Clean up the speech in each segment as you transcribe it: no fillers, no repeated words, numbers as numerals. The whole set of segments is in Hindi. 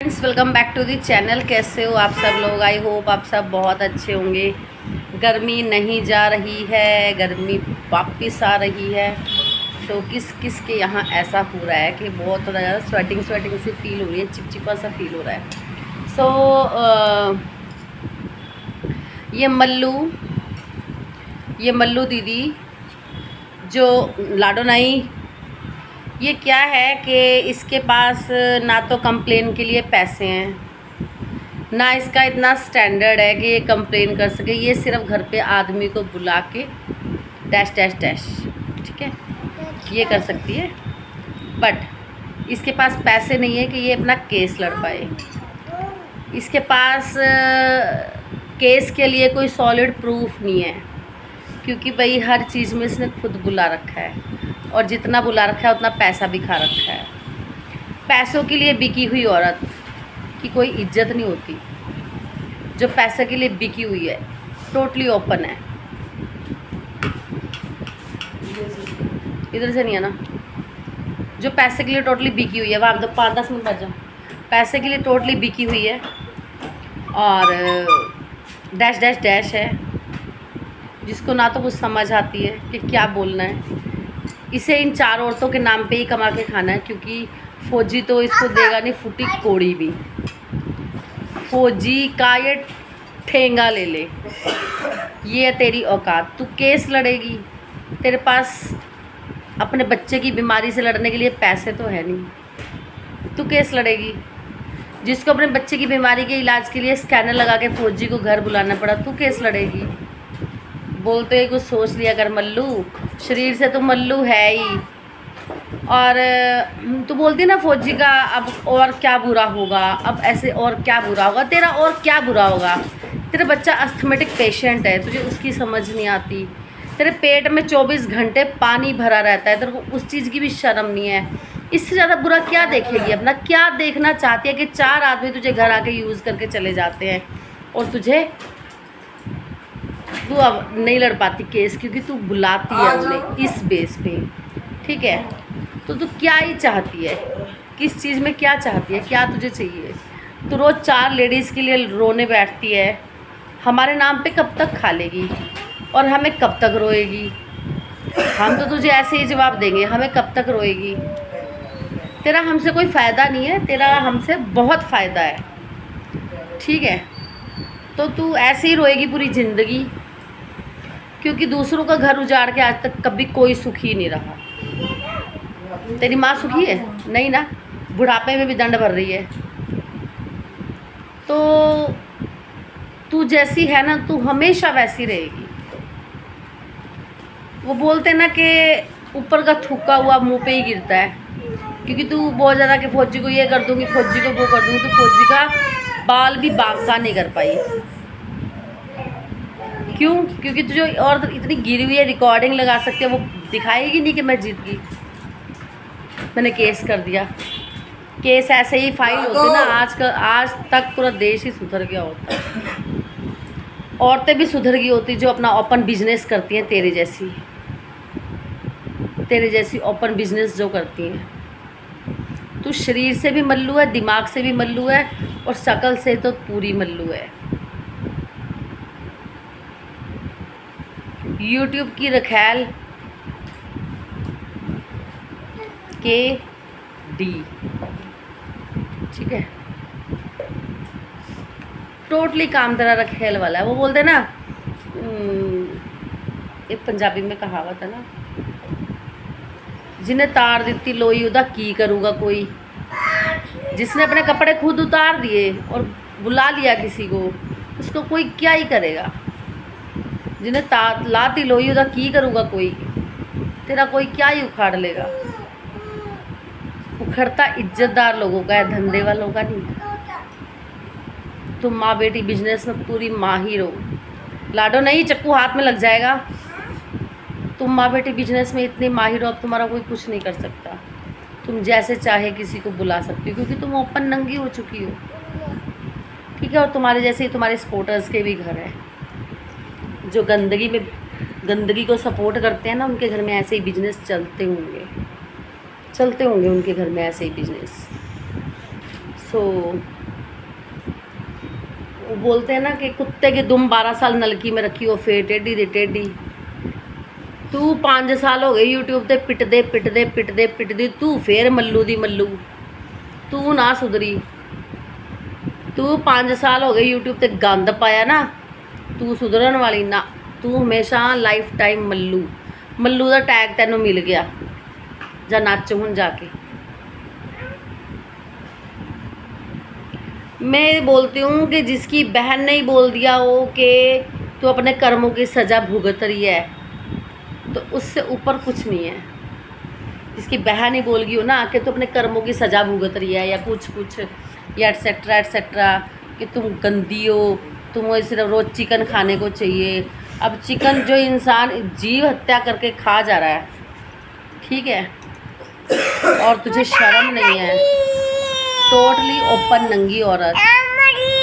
Friends, welcome back to the channel. कैसे हो आप सब लोग? आई होप आप सब बहुत अच्छे होंगे। गर्मी नहीं जा रही है, गर्मी वापस आ रही है। तो किस किस के यहाँ ऐसा हो रहा है कि बहुत ज़्यादा स्वेटिंग सी फील हो रही है, चिपचिपा सा फील हो रहा है। ये मल्लू दीदी जो लाडोनाई, ये क्या है कि इसके पास ना तो कंप्लेन के लिए पैसे हैं, ना इसका इतना स्टैंडर्ड है कि ये कंप्लेन कर सके। ये सिर्फ घर पे आदमी को बुला के डैश डैश डैश, ठीक है, ये कर सकती है। बट इसके पास पैसे नहीं है कि ये अपना केस लड़ पाए। इसके पास केस के लिए कोई सॉलिड प्रूफ नहीं है, क्योंकि भाई हर चीज़ में इसने खुद बुला रखा है, और जितना बुला रखा है उतना पैसा भी खा रखा है। पैसों के लिए बिकी हुई औरत की कोई इज्जत नहीं होती। जो पैसे के लिए बिकी हुई है, टोटली ओपन है। इधर से नहीं है ना। जो पैसे के लिए टोटली बिकी हुई है, वहाँ तो 5-10 मिनट बच जाओ। पैसे के लिए टोटली बिकी हुई है और डैश डैश डैश है, जिसको ना तो कुछ समझ आती है कि क्या बोलना है। इसे इन 4 औरतों के नाम पे ही कमा के खाना है, क्योंकि फौजी तो इसको देगा नहीं फूटी कोड़ी भी। फौजी का ये ठेंगा ले ले, ये तेरी औकात। तू केस लड़ेगी, तेरे पास अपने बच्चे की बीमारी से लड़ने के लिए पैसे तो है नहीं, तू केस लड़ेगी। जिसको अपने बच्चे की बीमारी के इलाज के लिए स्कैनर लगा के फौजी को घर बुलाना पड़ा, तू केस लड़ेगी। बोलते ही कुछ सोच लिया कर मल्लू, शरीर से तो मल्लू है ही। और तू बोलती ना फौजी का अब और क्या बुरा होगा, अब ऐसे और क्या बुरा होगा, तेरा और क्या बुरा होगा। तेरा बच्चा अस्थमेटिक पेशेंट है, तुझे उसकी समझ नहीं आती। तेरे पेट में 24 घंटे पानी भरा रहता है, तेरे को उस चीज़ की भी शर्म नहीं है। इससे ज़्यादा बुरा क्या देखेगी अपना? क्या देखना चाहती है कि 4 आदमी तुझे घर आके यूज़ करके चले जाते हैं और तू अब नहीं लड़ पाती केस, क्योंकि तू बुलाती है उन्हें इस बेस पे, ठीक है। तो तू क्या ही चाहती है, किस चीज़ में क्या चाहती है, क्या तुझे चाहिए? तू रोज़ 4 लेडीज़ के लिए रोने बैठती है। हमारे नाम पे कब तक खा लेगी और हमें कब तक रोएगी? हम तो तुझे ऐसे ही जवाब देंगे, हमें कब तक रोएगी? तेरा हमसे कोई फ़ायदा नहीं है, तेरा हमसे बहुत फ़ायदा है, ठीक है। तो तू ऐसे ही रोएगी पूरी ज़िंदगी, क्योंकि दूसरों का घर उजाड़ के आज तक कभी कोई सुखी नहीं रहा। तेरी माँ सुखी है? नहीं ना, बुढ़ापे में भी दंड भर रही है। तो तू जैसी है ना, तू हमेशा वैसी रहेगी। वो बोलते ना कि ऊपर का थूका हुआ मुंह पे ही गिरता है, क्योंकि तू बहुत ज़्यादा कि फौजी को ये कर दूँगी, फौजी को वो कर दूँगी, तो फौजी का बाल भी बांका नहीं कर पाई। क्यों? क्योंकि तुझे और इतनी गिरी हुई है, रिकॉर्डिंग लगा सकती है, वो दिखाएगी नहीं कि मैं जीत गई, मैंने केस कर दिया। केस ऐसे ही फाइल होते ना, आज तक पूरा देश ही सुधर गया होता। औरतें भी सुधर गई होती जो अपना ओपन बिजनेस करती हैं, तेरे जैसी ओपन बिजनेस जो करती हैं। तू शरीर से भी मल्लू है, दिमाग से भी मल्लू है, और शक्ल से तो पूरी मल्लू है। यूट्यूब की रखैल KD, ठीक है, टोटली काम तेरा रखेल वाला है। वो बोलते ना, एक पंजाबी में कहावत है ना, जिन्हें तार दिती लोई उदा की करूँगा कोई। जिसने अपने कपड़े खुद उतार दिए और बुला लिया किसी को, उसको कोई क्या ही करेगा। जिन्हें लाती लोई उदा की करूँगा कोई, तेरा कोई क्या ही उखाड़ लेगा। उखड़ता इज्जतदार लोगों का है, धंधे वालों का नहीं। तुम माँ बेटी बिजनेस में पूरी माहिर हो। लाडो नहीं, चक्कू हाथ में लग जाएगा। तुम माँ बेटी बिजनेस में इतनी माहिर हो, अब तुम्हारा कोई कुछ नहीं कर सकता। तुम जैसे चाहे किसी को बुला सकती हो, क्योंकि तुम ओपन नंगी हो चुकी हो, ठीक है। और तुम्हारे जैसे ही तुम्हारे सपोर्टर्स के भी घर है, जो गंदगी को सपोर्ट करते हैं ना, उनके घर में ऐसे ही बिजनेस चलते होंगे उनके घर में ऐसे ही बिजनेस। सो वो बोलते हैं ना कि कुत्ते की दुम 12 साल नलकी में रखी हो फेर टेढ़ी दे टेढ़ी। तू 5 साल हो गए यूट्यूब ते पिटदे तू फेर मल्लू दी मल्लू। तू ना सुधरी। तू 5 साल हो गए यूट्यूब ते गंद पाया ना, तू सुधरन वाली ना। तू हमेशा लाइफ टाइम मल्लू मल्लू का टैग तेनों मिल गया। जा नच हुण जाके। मैं बोलती हूँ कि जिसकी बहन ने ही बोल दिया हो कि तू अपने कर्मों की सज़ा भुगत रही है, तो उससे ऊपर कुछ नहीं है। जिसकी बहन ही बोल गई हो ना कि तू अपने कर्मों की सज़ा भुगत रही है, या कुछ या एटसेट्रा कि तुम गंदी हो, तुम्हें सिर्फ रोज़ चिकन खाने को चाहिए। अब चिकन जो इंसान जीव हत्या करके खा जा रहा है, ठीक है, और तुझे शर्म नहीं है। टोटली ओपन नंगी औरत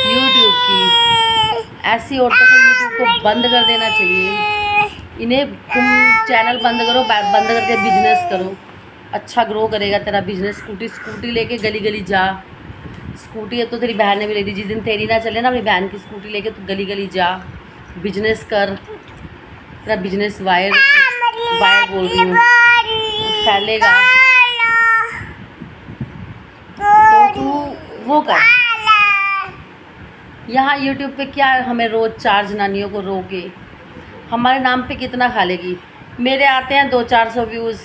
यूट्यूब की। ऐसी औरतों को यूट्यूब को बंद कर देना चाहिए। इन्हें तुम चैनल बंद करो, बंद करके बिजनेस करो, अच्छा ग्रो करेगा तेरा बिजनेस। स्कूटी लेके गली गली जा। स्कूटी है तो तेरी बहन ने भी ले दी। जिस दिन तेरी ना चले ना, अपनी बहन की स्कूटी लेके तो गली गली जा, बिजनेस कर। तेरा बिजनेस वायर बोल रही हूँ फैलेगा, तो तू वो कर। यहाँ यूट्यूब पे क्या हमें रोज़ 4 जनानियों को रोके, हमारे नाम पे कितना खा लेगी। मेरे आते हैं 200-400 व्यूज़,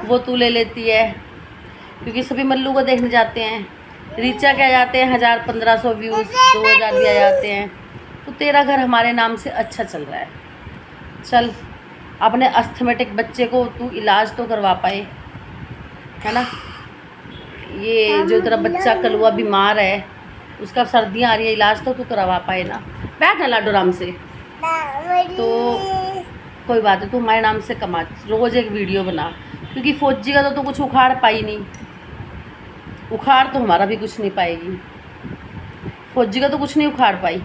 वो तू ले लेती है, क्योंकि सभी मल्लू को देखने जाते हैं। रीचा के आ जाते हैं 1000-1500 व्यूज़, 2000 भी आ जाते हैं। तो तेरा घर हमारे नाम से अच्छा चल रहा है। चल अपने अस्थमेटिक बच्चे को तू इलाज तो करवा पाए, है ना। ये जो तेरा बच्चा कलुआ बीमार है, उसका सर्दियाँ आ रही है, इलाज तो तू करवा पाए ना। बैठ ना लाडो आराम से। तो कोई बात है, तू हमारे नाम से कमा, रोज़ एक वीडियो बना, क्योंकि फौजी का तो तू कुछ उखाड़ पाई नहीं। उखाड़ तो हमारा भी कुछ नहीं पाएगी। फौजी का तो कुछ नहीं उखाड़ पाई।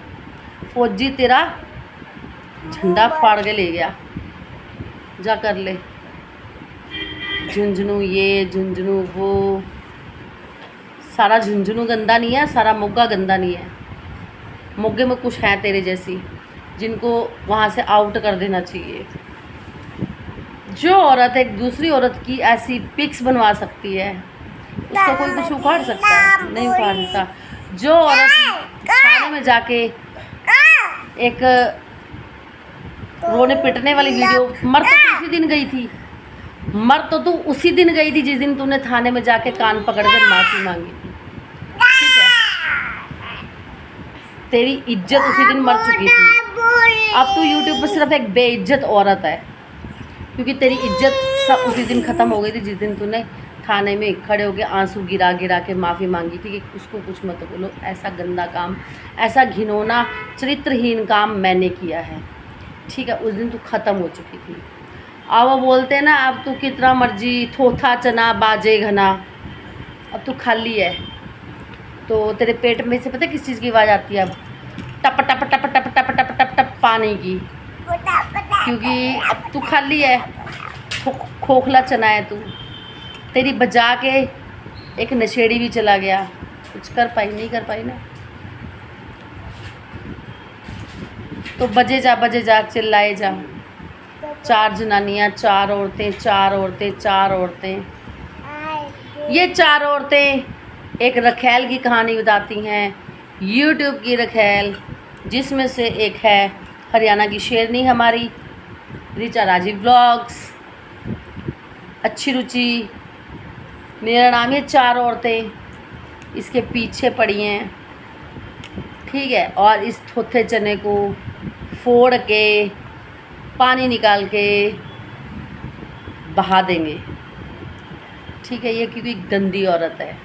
फौजी तेरा झंडा फाड़ के ले गया। जा कर ले झुंझुनू ये झुंझुनू वो। सारा झुंझुनू गंदा नहीं है, सारा मोगा गंदा नहीं है। मोगे में कुछ है तेरे जैसी, जिनको वहाँ से आउट कर देना चाहिए। जो औरत एक दूसरी औरत की ऐसी पिक्स बनवा सकती है, उसको कोई कुछ उखाड़ सकता है? नहीं उखाड़ सकता। जो औरत थाने में जाके एक रोने पिटने वाली वीडियो, मर तो तू उसी दिन गई थी। मर तो तू उसी दिन गई थी जिस दिन तूने थाने में जाके कान पकड़ कर माफ़ी मांगी थी, ठीक है। तेरी इज्जत उसी दिन मर चुकी थी। अब तू यूट्यूब पर सिर्फ एक बेइज्जत औरत है, क्योंकि तेरी इज्जत सब उसी दिन ख़त्म हो गई थी जिस दिन तूने थाने में खड़े होकर आंसू गिरा गिरा के माफ़ी मांगी थी कि उसको कुछ मत बोलो, ऐसा गंदा काम, ऐसा घिनौना चरित्रहीन काम मैंने किया है, ठीक है। उस दिन तू ख़त्म हो चुकी थी। अब वो बोलते हैं ना, अब तू कितना मर्जी थोथा चना बाजे घना, अब तू खाली है। तो तेरे पेट में से पता है किस चीज़ की आवाज़ आती है? अब टप टप टप टप टप टप टप टप पानी की, क्योंकि अब तू खाली है, खोखला चना है तू। तेरी बजा के एक नशेड़ी भी चला गया, कुछ कर पाई नहीं कर पाई ना। तो बजे जा चिल्लाए जा। 4 जनानियाँ, 4 औरतें, 4 औरतें, 4 औरतें। ये 4 औरतें एक रखेल की कहानी बताती हैं, यूट्यूब की रखेल, जिसमें से एक है हरियाणा की शेरनी हमारी ऋचा राजीव ब्लॉग्स, अच्छी रुचि। मेरा नाम है 4 औरतें इसके पीछे पड़ी हैं, ठीक है। और इस थोथे चने को फोड़ के पानी निकाल के बहा देंगे, ठीक है। ये क्योंकि गंदी औरत है,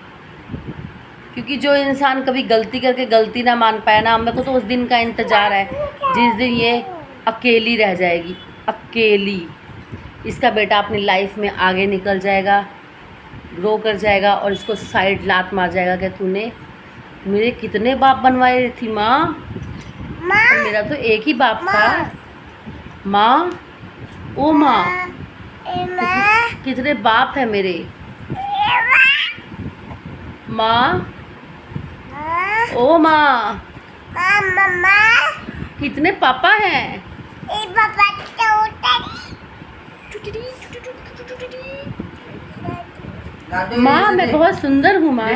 क्योंकि जो इंसान कभी गलती करके गलती ना मान पाया ना, मेरे को तो उस दिन का इंतज़ार है जिस दिन ये अकेली रह जाएगी, अकेली। इसका बेटा अपनी लाइफ में आगे निकल जाएगा, ग्रो कर जाएगा, और इसको साइड लात मार जाएगा कि तूने मेरे कितने बाप बनवाए थी माँ, और मेरा तो एक ही बाप था माँ। ओ माँ, कितने बाप है मेरे माँ। ओ माँ, मम्मा कितने पापा हैं? ये पापा माँ मैं बहुत सुंदर हूँ माँ।